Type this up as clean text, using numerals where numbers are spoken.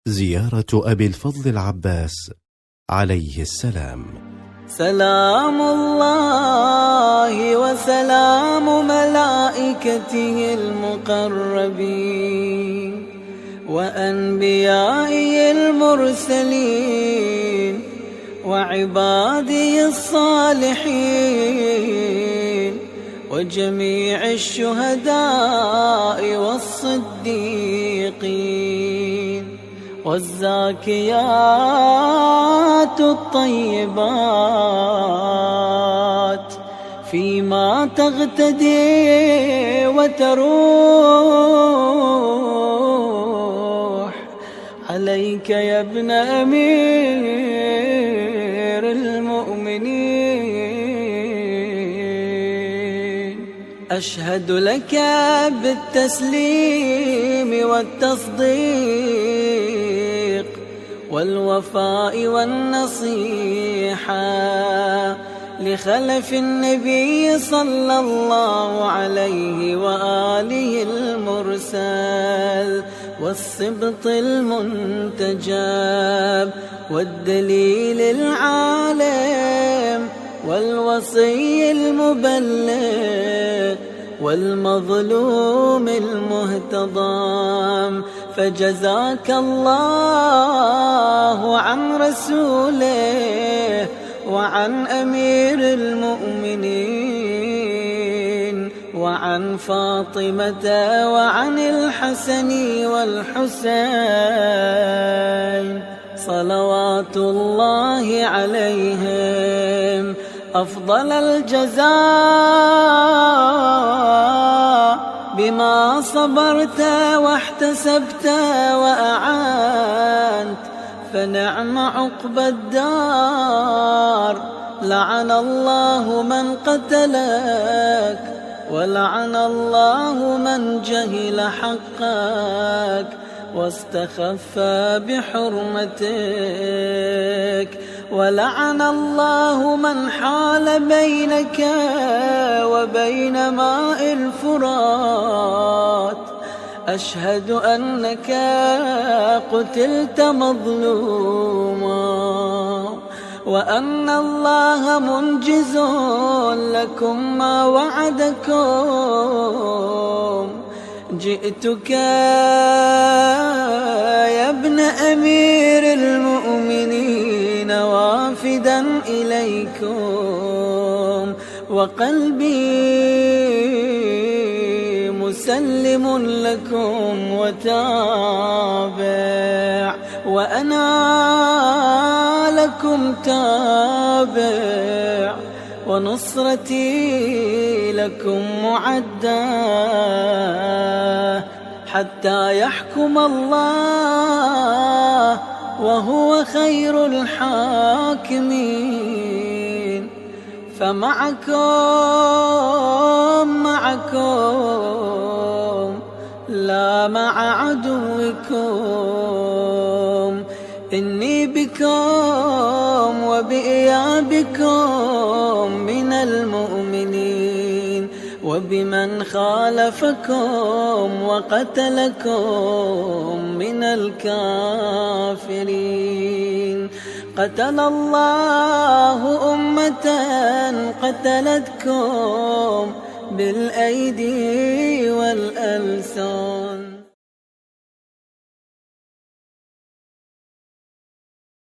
زيارة أبي الفضل العباس عليه السلام. سلام الله وسلام ملائكته المقربين وأنبيائه المرسلين وعباده الصالحين وجميع الشهداء والصديقين والزاكيات الطيبات فيما تغتدي وتروح عليك يا ابن أمير المؤمنين. أشهد لك بالتسليم والتصديق والوفاء والنصيحة لخلف النبي صلى الله عليه وآله المرسل والسبط المنتجب والدليل العالم والوصي المبلغ والمظلوم المهتضم. فجزاك الله عن رسوله وعن أمير المؤمنين وعن فاطمة وعن الحسن والحسين صلوات الله عليهم أفضل الجزاء بما صبرت واحتسبت وأعانت. فنعم عقبى الدار. لعن الله من قتلك ولعن الله من جهل حقك واستخف بحرمتك ولعن الله من حال بينك وبين ماء الفرات. أشهد أنك قتلت مظلوما وأن الله منجز لكم ما وعدكم. جئتك يا ابن أمير المؤمنين وافدا إليكم وقلبي مسلم لكم وتابع وأنا لكم تابع ونصرتي لكم معدة حتى يحكم الله وهو خير الحاكمين. فمعكم لا مع عدوكم. إني بكم وبإيابكم من المؤمنين وبمن خالفكم وقتلكم من الكافرين. قتل الله أمة قتلتكم بالأيدي والألسان.